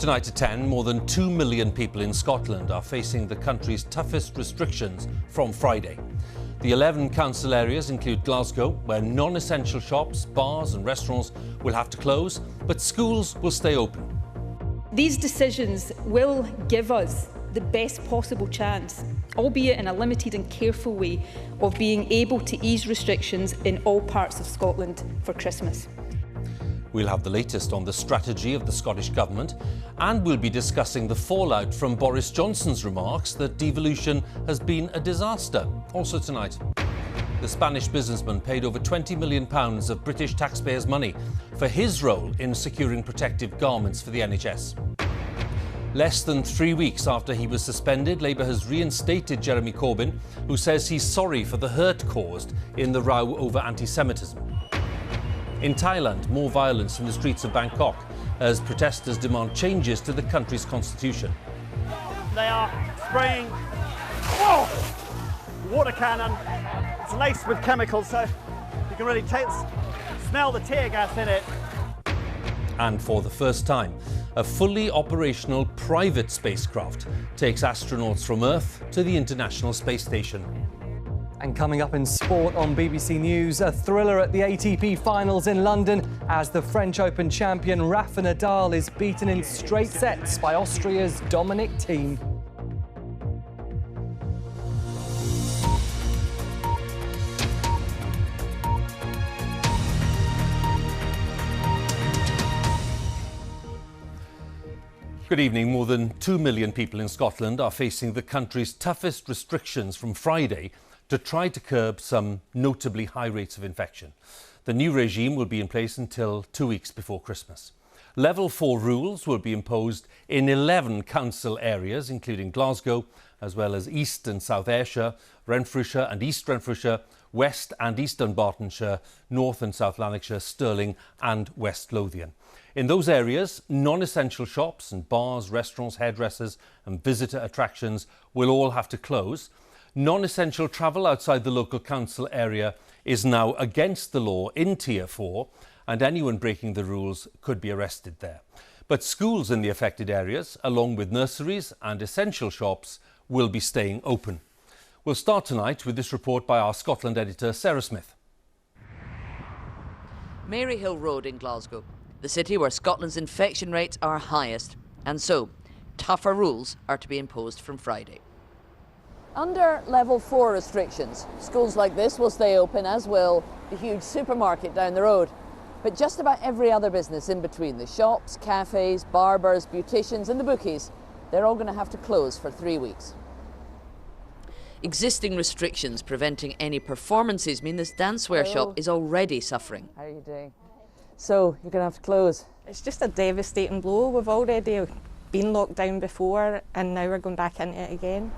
Tonight at 10, more than 2 million people in Scotland are facing the country's toughest restrictions from Friday. The 11 council areas include Glasgow, where non-essential shops, bars and restaurants will have to close, but schools will stay open. These decisions will give us the best possible chance, albeit in a limited and careful way, of being able to ease restrictions in all parts of Scotland for Christmas. We'll have the latest on the strategy of the Scottish Government, and we'll be discussing the fallout from Boris Johnson's remarks that devolution has been a disaster. Also tonight, the Spanish businessman paid over £20 million of British taxpayers' money for his role in securing protective garments for the NHS. Less than 3 weeks after he was suspended, Labour has reinstated Jeremy Corbyn, who says he's sorry for the hurt caused in the row over anti-Semitism. In Thailand, more violence in the streets of Bangkok as protesters demand changes to the country's constitution. They are spraying water cannon. It's laced with chemicals, so you can really smell the tear gas in it. And for the first time, a fully operational private spacecraft takes astronauts from Earth to the International Space Station. And coming up in sport on BBC News, a thriller at the ATP Finals in London as the French Open champion Rafa Nadal is beaten in straight sets by Austria's Dominic Thiem. Good evening. More than 2 million people in Scotland are facing the country's toughest restrictions from Friday to try to curb some notably high rates of infection. The new regime will be in place until 2 weeks before Christmas. Level 4 rules will be imposed in 11 council areas, including Glasgow, as well as East and South Ayrshire, Renfrewshire and East Renfrewshire, West and Eastern Bartonshire, North and South Lanarkshire, Stirling and West Lothian. In those areas, non-essential shops and bars, restaurants, hairdressers and visitor attractions will all have to close. Non-essential travel outside the local council area is now against the law in Tier 4, and anyone breaking the rules could be arrested there. But schools in the affected areas, along with nurseries and essential shops, will be staying open. We'll start tonight with this report by our Scotland editor, Sarah Smith. Maryhill Road in Glasgow, the city where Scotland's infection rates are highest. And so, tougher rules are to be imposed from Friday. Under level 4 restrictions, schools like this will stay open, as will the huge supermarket down the road. But just about every other business in between, the shops, cafes, barbers, beauticians and the bookies, they're all going to have to close for 3 weeks. Existing restrictions preventing any performances mean this dancewear shop is already suffering. How are you doing? So, you're going to have to close? It's just a devastating blow. We've already been locked down before and now we're going back into it again.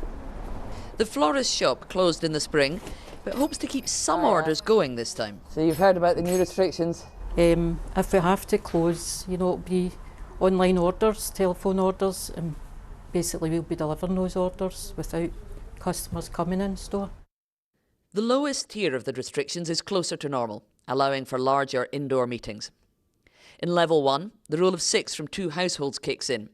The florist shop closed in the spring, but hopes to keep some orders going this time. So you've heard about the new restrictions? If we have to close, it'll be online orders, telephone orders, and basically we'll be delivering those orders without customers coming in store. The lowest tier of the restrictions is closer to normal, allowing for larger indoor meetings. In level 1, the rule of 6 from 2 households kicks in,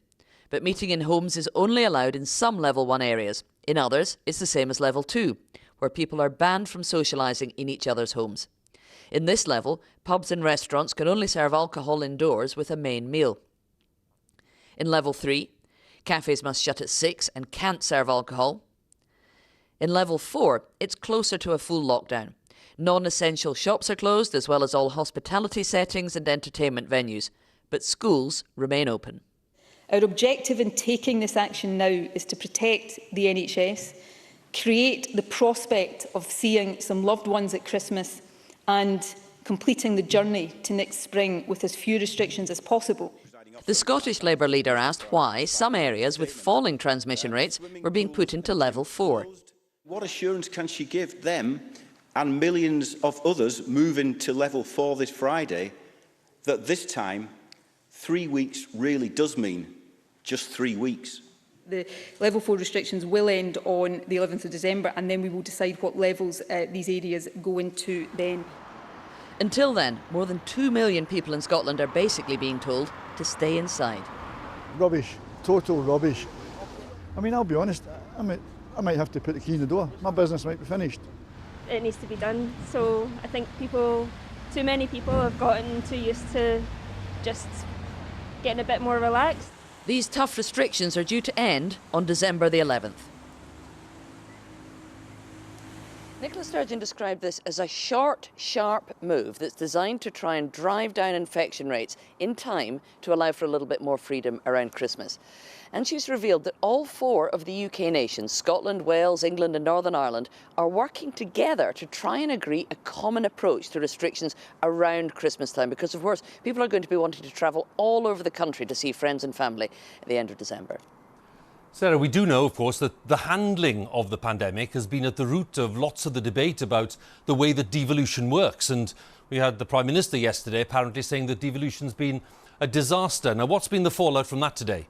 but meeting in homes is only allowed in some level 1 areas. In others, it's the same as level 2, where people are banned from socialising in each other's homes. In this level, pubs and restaurants can only serve alcohol indoors with a main meal. In level 3, cafes must shut at 6 and can't serve alcohol. In level 4, it's closer to a full lockdown. Non-essential shops are closed, as well as all hospitality settings and entertainment venues, but schools remain open. Our objective in taking this action now is to protect the NHS, create the prospect of seeing some loved ones at Christmas and completing the journey to next spring with as few restrictions as possible. The Scottish Labour leader asked why some areas with falling transmission rates were being put into level 4. What assurance can she give them and millions of others moving to level 4 this Friday that this time 3 weeks really does mean just 3 weeks? The level 4 restrictions will end on the 11th of December, and then we will decide what levels these areas go into then. Until then, more than 2 million people in Scotland are basically being told to stay inside. Rubbish, total rubbish. I mean, I'll be honest, I might have to put the key in the door. My business might be finished. It needs to be done. So I think too many people have gotten too used to just getting a bit more relaxed. These tough restrictions are due to end on December the 11th. Nicola Sturgeon described this as a short, sharp move that's designed to try and drive down infection rates in time to allow for a little bit more freedom around Christmas. And she's revealed that all 4 of the UK nations, Scotland, Wales, England and Northern Ireland, are working together to try and agree a common approach to restrictions around Christmas time, because of course people are going to be wanting to travel all over the country to see friends and family at the end of December. Sarah, we do know, of course, that the handling of the pandemic has been at the root of lots of the debate about the way that devolution works. And we had the Prime Minister yesterday apparently saying that devolution's been a disaster. Now, what's been the fallout from that today?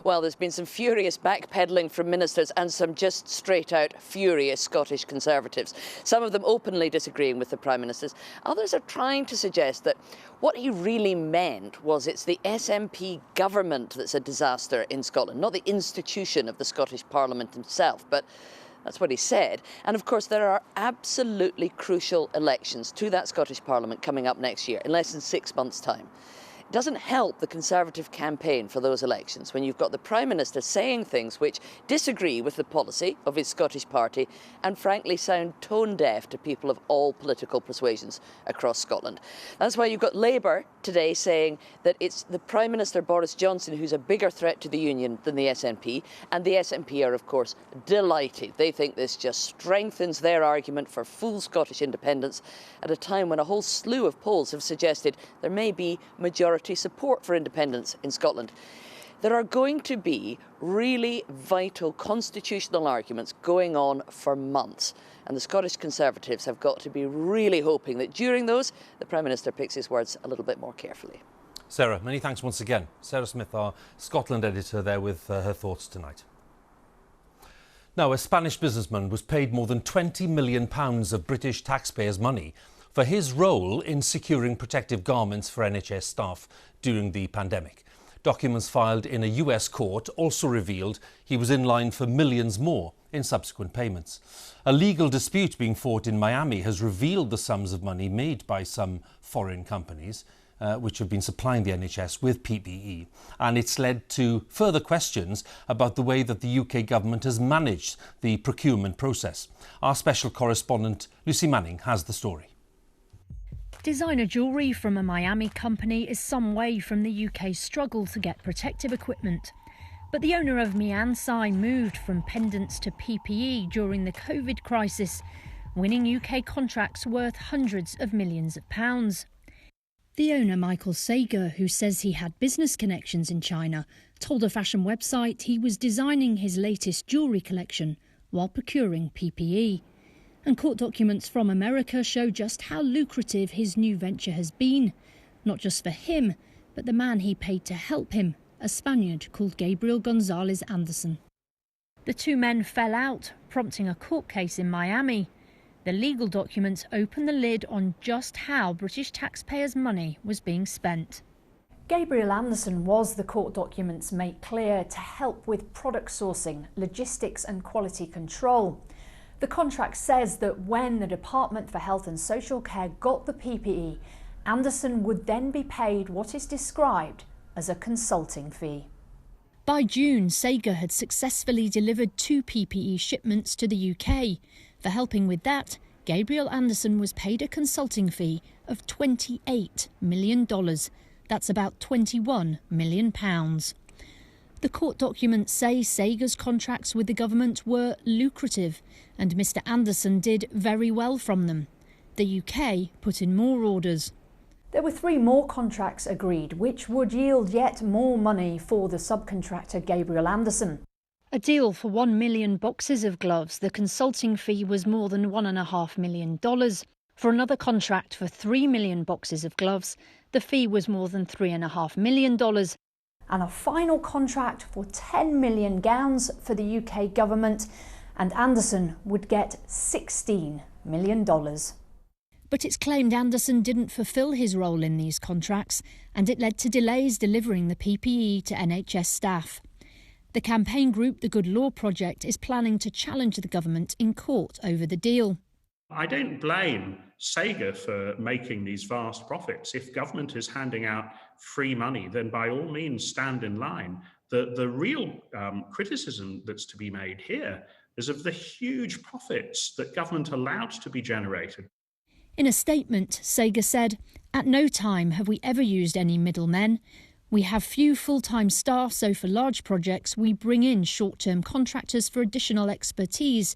Well, there's been some furious backpedalling from ministers and some just straight-out furious Scottish Conservatives. Some of them openly disagreeing with the Prime Ministers. Others are trying to suggest that what he really meant was it's the SNP government that's a disaster in Scotland, not the institution of the Scottish Parliament himself. But that's what he said. And of course, there are absolutely crucial elections to that Scottish Parliament coming up next year, in less than 6 months' time. It doesn't help the Conservative campaign for those elections when you've got the Prime Minister saying things which disagree with the policy of his Scottish party and frankly sound tone deaf to people of all political persuasions across Scotland. That's why you've got Labour today saying that it's the Prime Minister Boris Johnson who's a bigger threat to the Union than the SNP, and the SNP are of course delighted. They think this just strengthens their argument for full Scottish independence at a time when a whole slew of polls have suggested there may be majority support for independence in Scotland. There are going to be really vital constitutional arguments going on for months, and the Scottish Conservatives have got to be really hoping that during those the Prime Minister picks his words a little bit more carefully. Sarah, many thanks once again. Sarah Smith, our Scotland editor, there with her thoughts tonight. Now, a Spanish businessman was paid more than £20 million of British taxpayers' money for his role in securing protective garments for NHS staff during the pandemic. Documents filed in a US court also revealed he was in line for millions more in subsequent payments. A legal dispute being fought in Miami has revealed the sums of money made by some foreign companies which have been supplying the NHS with PPE. And it's led to further questions about the way that the UK government has managed the procurement process. Our special correspondent Lucy Manning has the story. Designer jewellery from a Miami company is some way from the UK's struggle to get protective equipment. But the owner of m000pk1x moved from pendants to PPE during the COVID crisis, winning UK contracts worth hundreds of millions of pounds. The owner, Michael Sager, who says he had business connections in China, told a fashion website he was designing his latest jewellery collection while procuring PPE. And court documents from America show just how lucrative his new venture has been, not just for him, but the man he paid to help him, a Spaniard called Gabriel Gonzalez Anderson. The two men fell out, prompting a court case in Miami. The legal documents open the lid on just how British taxpayers' money was being spent. Gabriel Anderson was, the court documents make clear, to help with product sourcing, logistics and quality control. The contract says that when the Department for Health and Social Care got the PPE, Anderson would then be paid what is described as a consulting fee. By June, Sager had successfully delivered 2 PPE shipments to the UK. For helping with that, Gabriel Anderson was paid a consulting fee of $28 million. That's about £21 million. The court documents say Sager's contracts with the government were lucrative, and Mr. Anderson did very well from them. The UK put in more orders. There were 3 more contracts agreed, which would yield yet more money for the subcontractor Gabriel Anderson. A deal for 1 million boxes of gloves. The consulting fee was more than $1.5 million. For another contract for 3 million boxes of gloves, the fee was more than $3.5 million. And a final contract for 10 million gowns for the UK government, and Anderson would get $16 million. But it's claimed Anderson didn't fulfil his role in these contracts, and it led to delays delivering the PPE to NHS staff. The campaign group The Good Law Project is planning to challenge the government in court over the deal. I don't blame Sega for making these vast profits. If government is handing out free money, then by all means stand in line. The real criticism that's to be made here is of the huge profits that government allowed to be generated. In a statement, Sega said, "At no time have we ever used any middlemen. We have few full-time staff, so for large projects we bring in short-term contractors for additional expertise.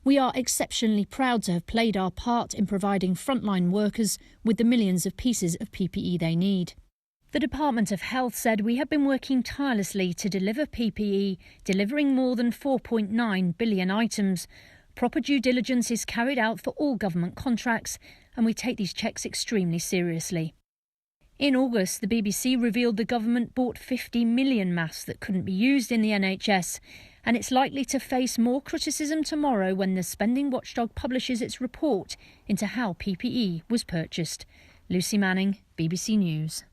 We are exceptionally proud to have played our part in providing frontline workers with the millions of pieces of PPE they need." The Department of Health said we have been working tirelessly to deliver PPE, delivering more than 4.9 billion items. Proper due diligence is carried out for all government contracts, and we take these checks extremely seriously. In August, the BBC revealed the government bought 50 million masks that couldn't be used in the NHS, and it's likely to face more criticism tomorrow when the spending watchdog publishes its report into how PPE was purchased. Lucy Manning, BBC News.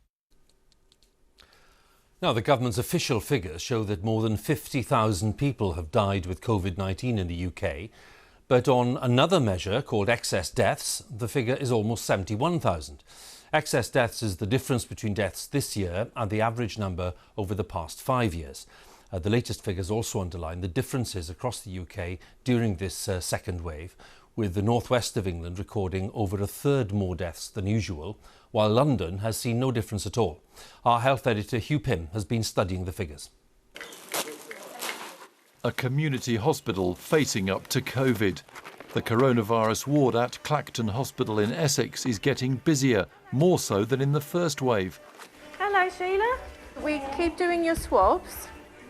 Now, the government's official figures show that more than 50,000 people have died with COVID-19 in the UK. But on another measure called excess deaths, the figure is almost 71,000. Excess deaths is the difference between deaths this year and the average number over the past 5 years. The latest figures also underline the differences across the UK during this second wave, with the northwest of England recording over a third more deaths than usual, while London has seen no difference at all. Our health editor Hugh Pym has been studying the figures. A community hospital facing up to COVID. The coronavirus ward at Clacton Hospital in Essex is getting busier, more so than in the first wave. Hello, Sheila. We keep doing your swabs.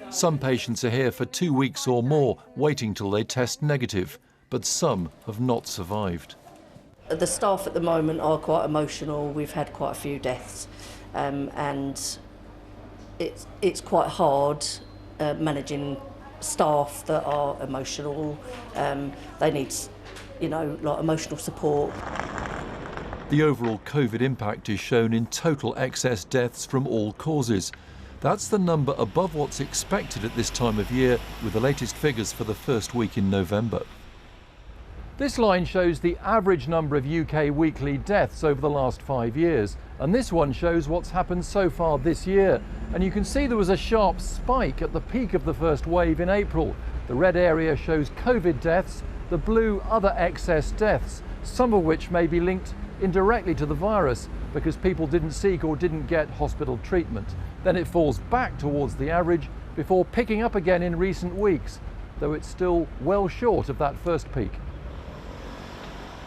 Some patients are here for 2 weeks or more, waiting till they test negative, but some have not survived. The staff at the moment are quite emotional. We've had quite a few deaths, and it's quite hard managing staff that are emotional. They need, like emotional support. The overall COVID impact is shown in total excess deaths from all causes. That's the number above what's expected at this time of year, with the latest figures for the first week in November. This line shows the average number of UK weekly deaths over the last 5 years, and this one shows what's happened so far this year. And you can see there was a sharp spike at the peak of the first wave in April. The red area shows COVID deaths, the blue other excess deaths, some of which may be linked indirectly to the virus because people didn't seek or didn't get hospital treatment. Then it falls back towards the average before picking up again in recent weeks, though it's still well short of that first peak.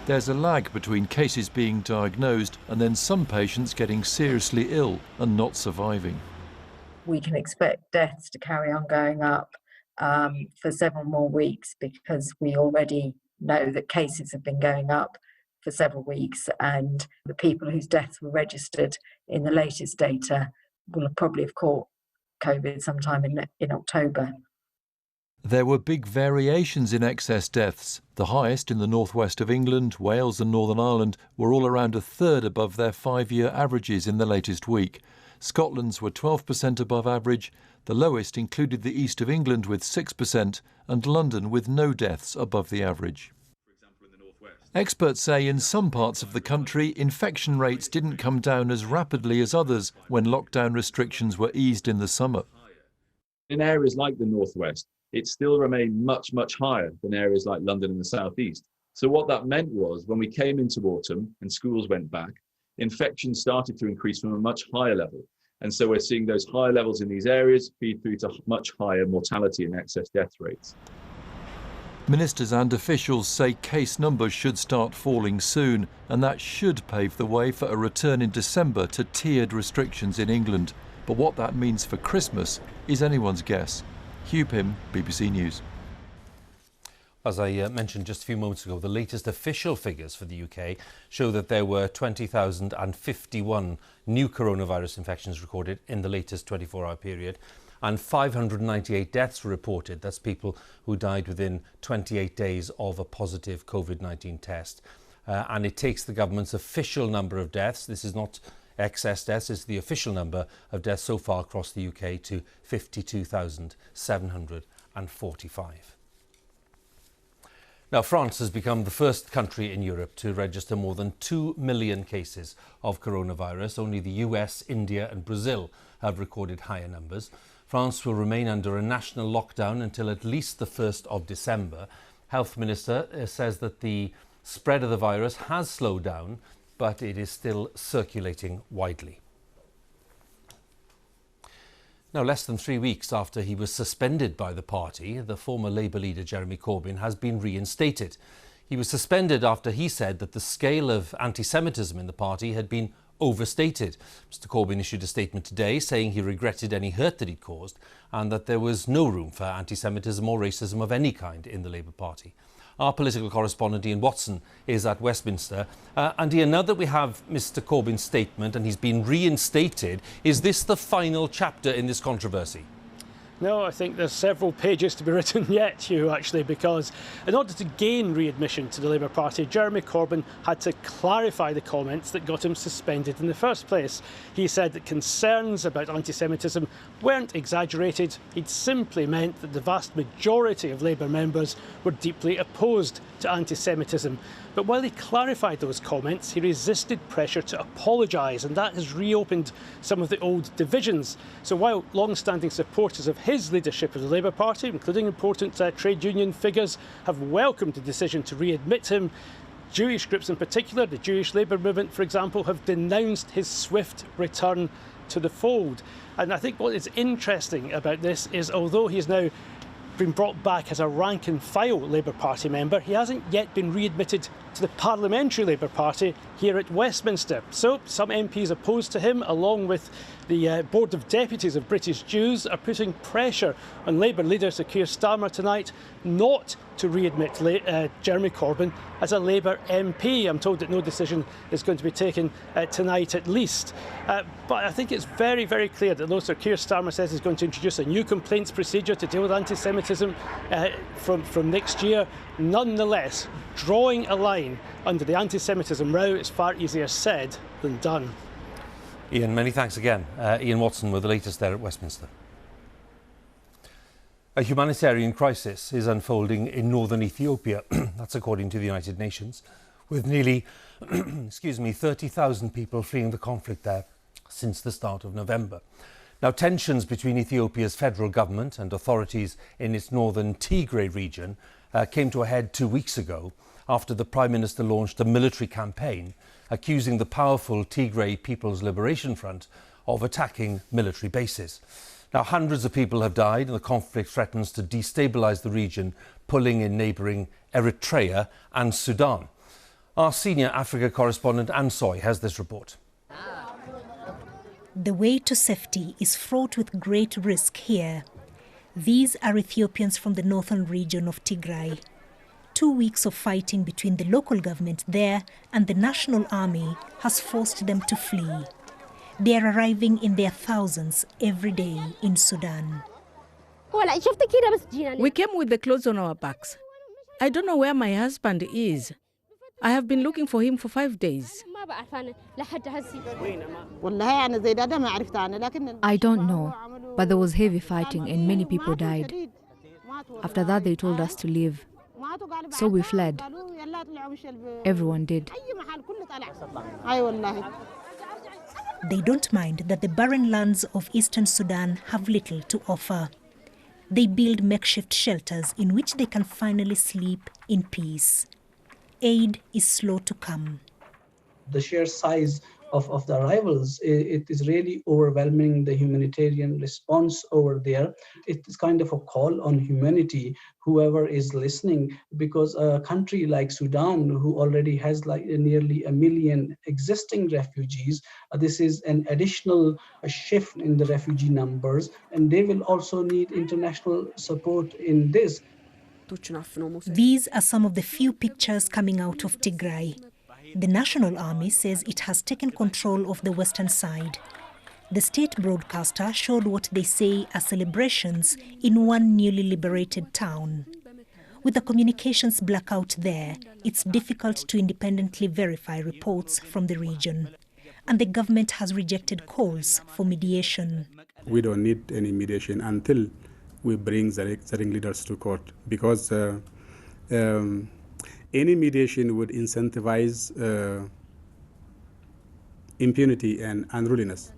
There's a lag between cases being diagnosed and then some patients getting seriously ill and not surviving. We can expect deaths to carry on going up for several more weeks because we already know that cases have been going up for several weeks, and the people whose deaths were registered in the latest data will probably have caught COVID sometime in October. There were big variations in excess deaths. The highest in the northwest of England, Wales and Northern Ireland were all around a third above their 5-year averages in the latest week. Scotland's were 12% above average. The lowest included the east of England with 6% and London with no deaths above the average. Experts say in some parts of the country, infection rates didn't come down as rapidly as others when lockdown restrictions were eased in the summer. In areas like the northwest, it still remained much, much higher than areas like London and the southeast. So what that meant was when we came into autumn and schools went back, infections started to increase from a much higher level. And so we're seeing those higher levels in these areas feed through to much higher mortality and excess death rates. Ministers and officials say case numbers should start falling soon, and that should pave the way for a return in December to tiered restrictions in England. But what that means for Christmas is anyone's guess. Hugh Pym, BBC News. As I mentioned just a few moments ago, the latest official figures for the UK show that there were 20,051 new coronavirus infections recorded in the latest 24-hour period, and 598 deaths were reported. That's people who died within 28 days of a positive COVID-19 test. and it takes the government's official number of deaths. This is not excess deaths, it's the official number of deaths so far across the UK to 52,745. Now, France has become the first country in Europe to register more than 2 million cases of coronavirus. Only the US, India and Brazil have recorded higher numbers. France will remain under a national lockdown until at least the 1st of December. Health Minister says that the spread of the virus has slowed down, but it is still circulating widely. Now, less than 3 weeks after he was suspended by the party, the former Labour leader Jeremy Corbyn has been reinstated. He was suspended after he said that the scale of anti-Semitism in the party had been overstated. Mr Corbyn issued a statement today saying he regretted any hurt that he'd caused and that there was no room for anti-Semitism or racism of any kind in the Labour Party. Our political correspondent Ian Watson is at Westminster. And Ian, now that we have Mr Corbyn's statement and he's been reinstated, is this the final chapter in this controversy? No, I think there's several pages to be written yet, Hugh, actually, because in order to gain readmission to the Labour Party, Jeremy Corbyn had to clarify the comments that got him suspended in the first place. He said that concerns about anti-Semitism weren't exaggerated. He'd simply meant that the vast majority of Labour members were deeply opposed to anti-Semitism. But while he clarified those comments, he resisted pressure to apologise, and that has reopened some of the old divisions. So while long-standing supporters of his leadership of the Labour Party, including important trade union figures, have welcomed the decision to readmit him, Jewish groups in particular, the Jewish Labour movement, for example, have denounced his swift return to the fold. And I think what is interesting about this is, although he's now been brought back as a rank-and-file Labour Party member, he hasn't yet been readmitted to the Parliamentary Labour Party here at Westminster. So some MPs opposed to him, along with the Board of Deputies of British Jews, are putting pressure on Labour leader Sir Keir Starmer tonight not to readmit Jeremy Corbyn as a Labour MP. I'm told that no decision is going to be taken tonight at least. But I think it's very, very clear that though Sir Keir Starmer says he's going to introduce a new complaints procedure to deal with anti-Semitism from next year, nonetheless, drawing a line under the anti-Semitism row is far easier said than done. Ian, many thanks again. Ian Watson with the latest there at Westminster. A humanitarian crisis is unfolding in northern Ethiopia, that's according to the United Nations, with nearly 30,000 people fleeing the conflict there since the start of November. Now, tensions between Ethiopia's federal government and authorities in its northern Tigray region came to a head 2 weeks ago after the Prime Minister launched a military campaign accusing the powerful Tigray People's Liberation Front of attacking military bases. Now, hundreds of people have died and the conflict threatens to destabilise the region, pulling in neighbouring Eritrea and Sudan. Our senior Africa correspondent Anne Soy has this report. The way to safety is fraught with great risk here. These are Ethiopians from the northern region of Tigray. 2 weeks of fighting between the local government there and the national army has forced them to flee. They are arriving in their thousands every day in Sudan. We came with the clothes on our backs. I don't know where my husband is. I have been looking for him for 5 days. I don't know, but there was heavy fighting and many people died. After that, they told us to leave. So we fled. Everyone did. They don't mind that the barren lands of eastern Sudan have little to offer. They build makeshift shelters in which they can finally sleep in peace. Aid is slow to come. The sheer size of the arrivals, it is really overwhelming the humanitarian response over there. It is kind of a call on humanity, whoever is listening, because a country like Sudan, who already has like nearly 1 million existing refugees, this is an additional shift in the refugee numbers, and they will also need international support in this. These are some of the few pictures coming out of Tigray. The National Army says it has taken control of the western side. The state broadcaster showed what they say are celebrations in one newly liberated town. With the communications blackout there, it's difficult to independently verify reports from the region. And the government has rejected calls for mediation. We don't need any mediation until we bring the ringleaders to court, because any mediation would incentivize impunity and unruliness.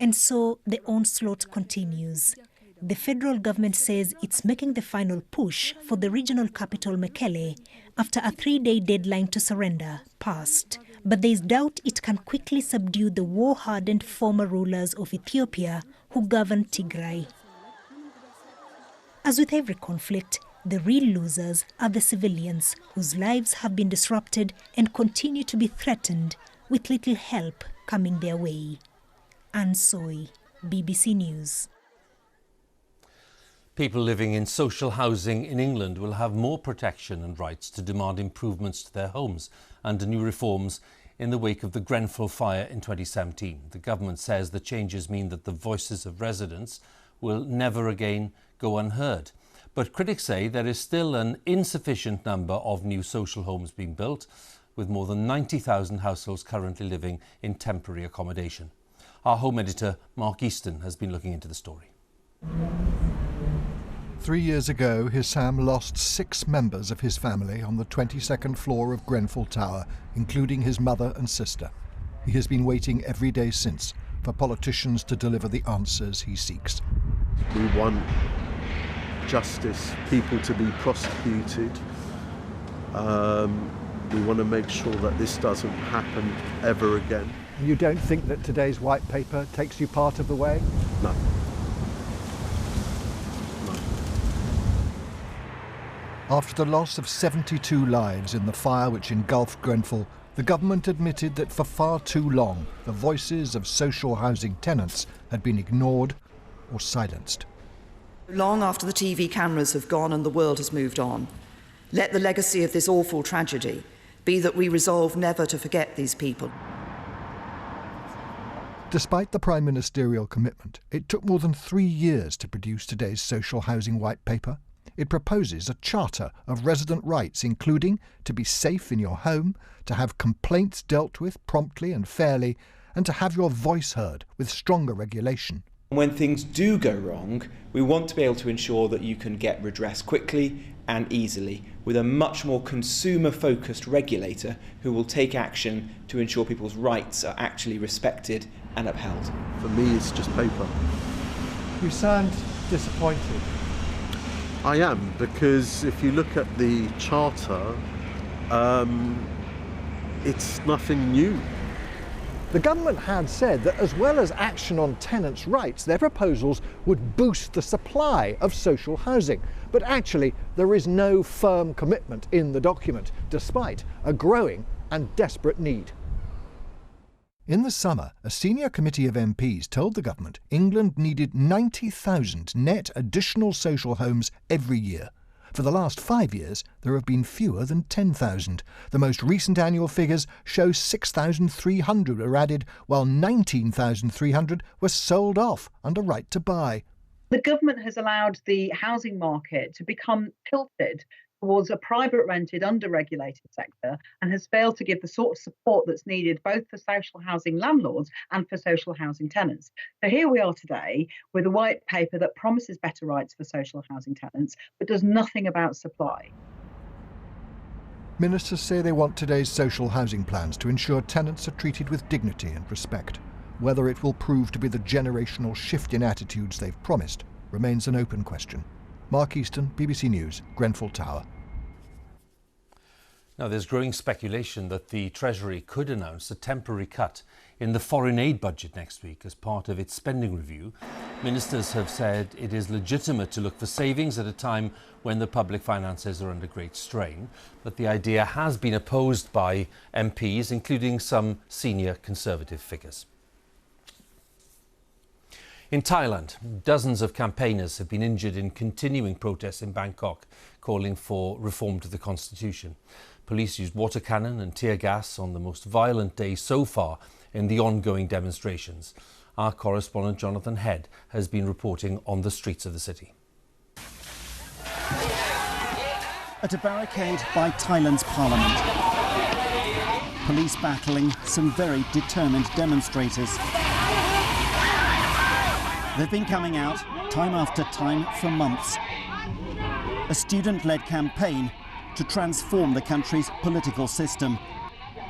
And so the onslaught continues. The federal government says it's making the final push for the regional capital Mekelle after a 3-day deadline to surrender passed. But there is doubt it can quickly subdue the war-hardened former rulers of Ethiopia who govern Tigray. As with every conflict, the real losers are the civilians whose lives have been disrupted and continue to be threatened with little help coming their way. Anne Soy, BBC News. People living in social housing in England will have more protection and rights to demand improvements to their homes under new reforms in the wake of the Grenfell fire in 2017. The government says the changes mean that the voices of residents will never again go unheard. But critics say there is still an insufficient number of new social homes being built, with more than 90,000 households currently living in temporary accommodation. Our home editor, Mark Easton, has been looking into the story. 3 years ago, Hissam lost 6 members of his family on the 22nd floor of Grenfell Tower, including his mother and sister. He has been waiting every day since for politicians to deliver the answers he seeks. We want justice, people to be prosecuted. We want to make sure that this doesn't happen ever again. You don't think that today's white paper takes you part of the way? No. After the loss of 72 lives in the fire which engulfed Grenfell, the government admitted that for far too long the voices of social housing tenants had been ignored or silenced. Long after the TV cameras have gone and the world has moved on, let the legacy of this awful tragedy be that we resolve never to forget these people. Despite the Prime Ministerial commitment, it took more than 3 years to produce today's social housing white paper. It proposes a charter of resident rights, including to be safe in your home, to have complaints dealt with promptly and fairly, and to have your voice heard with stronger regulation. When things do go wrong, we want to be able to ensure that you can get redress quickly and easily, with a much more consumer-focused regulator who will take action to ensure people's rights are actually respected and upheld. For me, it's just paper. You sound disappointed. I am, because if you look at the charter, it's nothing new. The government had said that as well as action on tenants' rights, their proposals would boost the supply of social housing. But actually, there is no firm commitment in the document, despite a growing and desperate need. In the summer, a senior committee of MPs told the government England needed 90,000 net additional social homes every year. For the last 5 years, there have been fewer than 10,000. The most recent annual figures show 6,300 were added, while 19,300 were sold off under right to buy. The government has allowed the housing market to become tilted towards a private rented, under-regulated sector, and has failed to give the sort of support that's needed both for social housing landlords and for social housing tenants. So here we are today with a white paper that promises better rights for social housing tenants, but does nothing about supply. Ministers say they want today's social housing plans to ensure tenants are treated with dignity and respect. Whether it will prove to be the generational shift in attitudes they've promised remains an open question. Mark Easton, BBC News, Grenfell Tower. Now, there's growing speculation that the Treasury could announce a temporary cut in the foreign aid budget next week as part of its spending review. Ministers have said it is legitimate to look for savings at a time when the public finances are under great strain, but the idea has been opposed by MPs, including some senior Conservative figures. In Thailand, dozens of campaigners have been injured in continuing protests in Bangkok, calling for reform to the constitution. Police used water cannon and tear gas on the most violent day so far in the ongoing demonstrations. Our correspondent Jonathan Head has been reporting on the streets of the city. at a barricade by Thailand's parliament. Police battling some very determined demonstrators. They've been coming out time after time for months. A student-led campaign to transform the country's political system,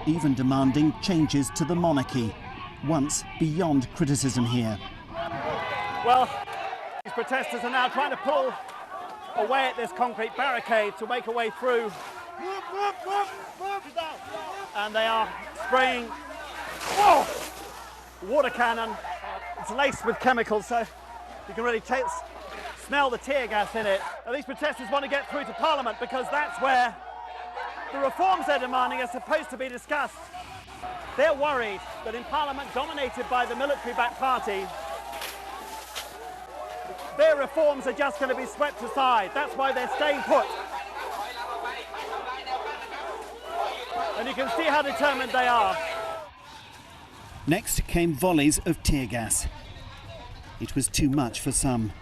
even demanding changes to the monarchy, once beyond criticism here. Well, these protesters are now trying to pull away at this concrete barricade to make a way through. And they are spraying water cannon. It's laced with chemicals, so you can really smell the tear gas in it. And these protesters want to get through to Parliament because that's where the reforms they're demanding are supposed to be discussed. They're worried that in Parliament dominated by the military-backed party, their reforms are just going to be swept aside. That's why they're staying put. And you can see how determined they are. Next came volleys of tear gas. It was too much for some.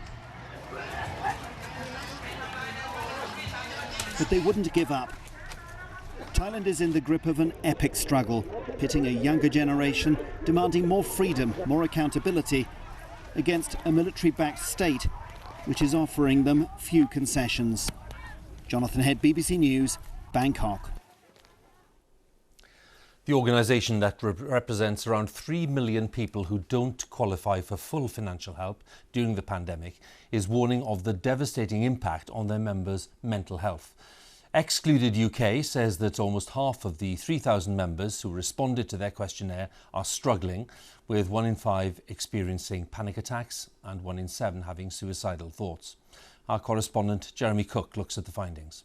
But they wouldn't give up. Thailand is in the grip of an epic struggle, pitting a younger generation demanding more freedom, more accountability, against a military-backed state which is offering them few concessions. Jonathan Head, BBC News, Bangkok. The organisation that represents around 3 million people who don't qualify for full financial help during the pandemic is warning of the devastating impact on their members' mental health. Excluded UK says that almost half of the 3,000 members who responded to their questionnaire are struggling, with 1 in 5 experiencing panic attacks and 1 in 7 having suicidal thoughts. Our correspondent Jeremy Cook looks at the findings.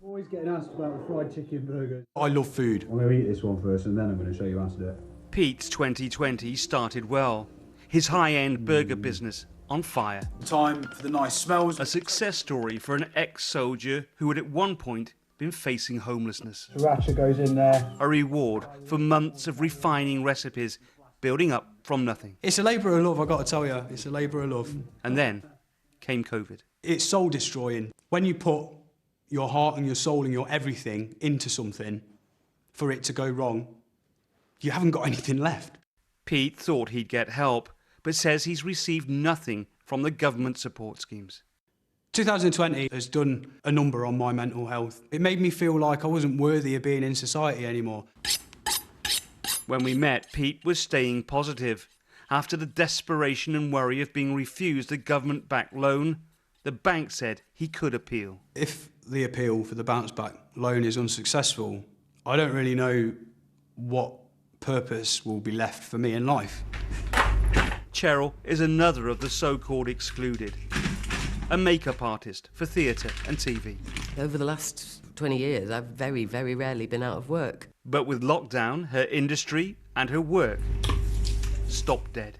Always getting asked about the fried chicken burgers. I love food. I'm going to eat this one first and then I'm going to show you how to do it. Pete's 2020 started well. His high-end burger business on fire. Time for the nice smells. A success story for an ex-soldier who had at one point been facing homelessness. Sriracha goes in there. A reward for months of refining recipes, building up from nothing. It's a labour of love, I've got to tell you. It's a labour of love. And then came COVID. It's soul destroying. When you put your heart and your soul and your everything into something for it to go wrong, you haven't got anything left. Pete thought he'd get help, but says he's received nothing from the government support schemes. 2020 has done a number on my mental health. It made me feel like I wasn't worthy of being in society anymore. When we met, Pete was staying positive. After the desperation and worry of being refused a government-backed loan, the bank said he could appeal. If the appeal for the bounce-back loan is unsuccessful, I don't really know what purpose will be left for me in life. Cheryl is another of the so-called excluded. A makeup artist for theatre and TV. Over the last 20 years, I've very, very rarely been out of work. But with lockdown, her industry and her work stopped dead.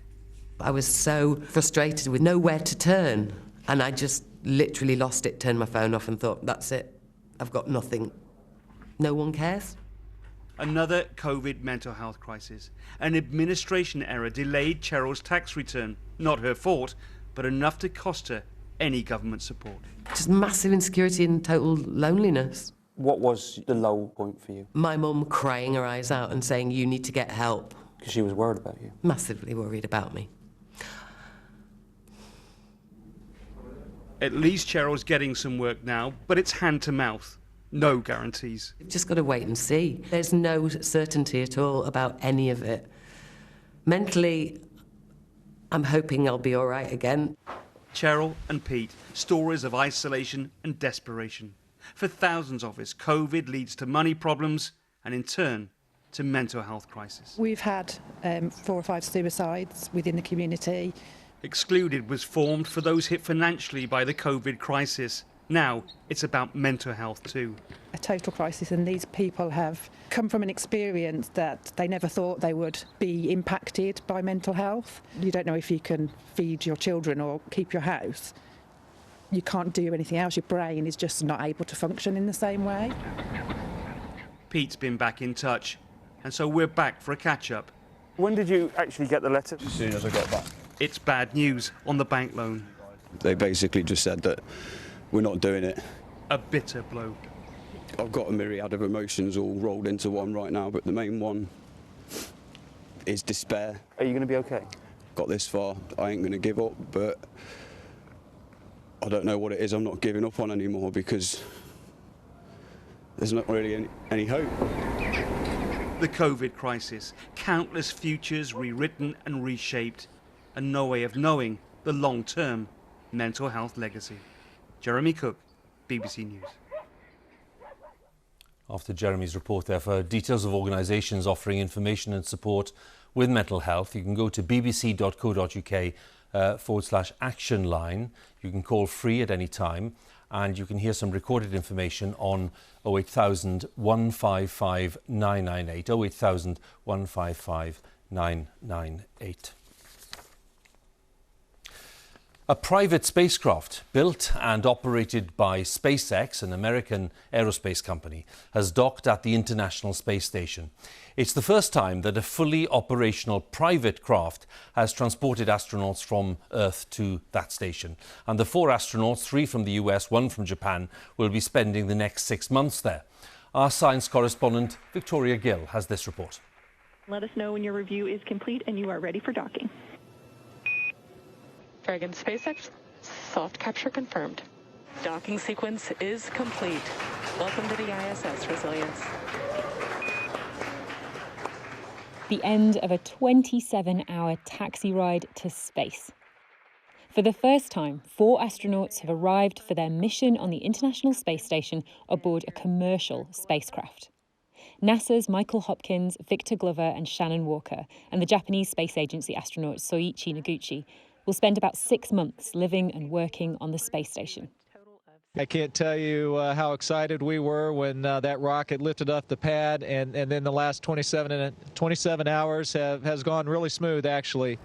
I was so frustrated with nowhere to turn, and I just literally lost it, turned my phone off and thought, that's it, I've got nothing. No one cares. Another COVID mental health crisis. An administration error delayed Cheryl's tax return. Not her fault, but enough to cost her any government support. Just massive insecurity and total loneliness. What was the low point for you? My mum crying her eyes out and saying, you need to get help. Because she was worried about you? Massively worried about me. At least Cheryl's getting some work now, but it's hand to mouth. No guarantees. You've just got to wait and see. There's no certainty at all about any of it. Mentally, I'm hoping I'll be all right again. Cheryl and Pete, stories of isolation and desperation. For thousands of us, COVID leads to money problems and, in turn, to mental health crisis. We've had 4 or 5 suicides within the community. Excluded was formed for those hit financially by the COVID crisis. Now, it's about mental health too. A total crisis, and these people have come from an experience that they never thought they would be impacted by mental health. You don't know if you can feed your children or keep your house. You can't do anything else. Your brain is just not able to function in the same way. Pete's been back in touch, and so we're back for a catch-up. When did you actually get the letter? As soon as I got back. It's bad news on the bank loan. They basically just said that we're not doing it. A bitter blow. I've got a myriad of emotions all rolled into one right now, but the main one is despair. Are you going to be okay? Got this far, I ain't going to give up, but I don't know what it is I'm not giving up on anymore, because there's not really any hope. The COVID crisis, countless futures rewritten and reshaped, and no way of knowing the long-term mental health legacy. Jeremy Cook, BBC News. After Jeremy's report there, for details of organisations offering information and support with mental health, you can go to bbc.co.uk/action line. You can call free at any time, and you can hear some recorded information on 08000 155 998, 08000 155 998. A private spacecraft built and operated by SpaceX, an American aerospace company, has docked at the International Space Station. It's the first time that a fully operational private craft has transported astronauts from Earth to that station. And the 4 astronauts, 3 from the US, 1 from Japan, will be spending the next 6 months there. Our science correspondent Victoria Gill has this report. Let us know when your review is complete and you are ready for docking. Dragon SpaceX, soft capture confirmed. Docking sequence is complete. Welcome to the ISS, Resilience. The end of a 27-hour taxi ride to space. For the first time, 4 astronauts have arrived for their mission on the International Space Station aboard a commercial spacecraft. NASA's Michael Hopkins, Victor Glover and Shannon Walker, and the Japanese Space Agency astronaut Soichi Noguchi will spend about 6 months living and working on the space station. I can't tell you how excited we were when that rocket lifted off the pad, and then the last 27 hours has gone really smooth, actually.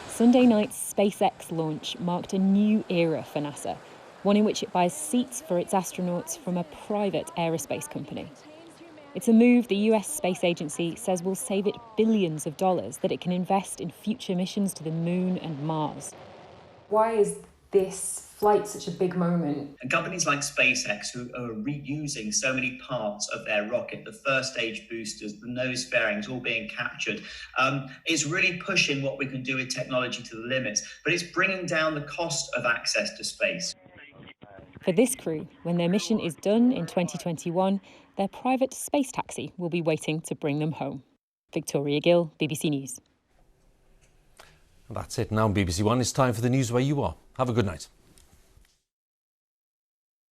Sunday night's SpaceX launch marked a new era for NASA, one in which it buys seats for its astronauts from a private aerospace company. It's a move the US Space Agency says will save it billions of dollars that it can invest in future missions to the Moon and Mars. Why is this flight such a big moment? And companies like SpaceX, who are reusing so many parts of their rocket, the first stage boosters, the nose fairings, all being captured, is really pushing what we can do with technology to the limits, but it's bringing down the cost of access to space. For this crew, when their mission is done in 2021, their private space taxi will be waiting to bring them home. Victoria Gill, BBC News. That's it now on BBC One. It's time for the news where you are. Have a good night.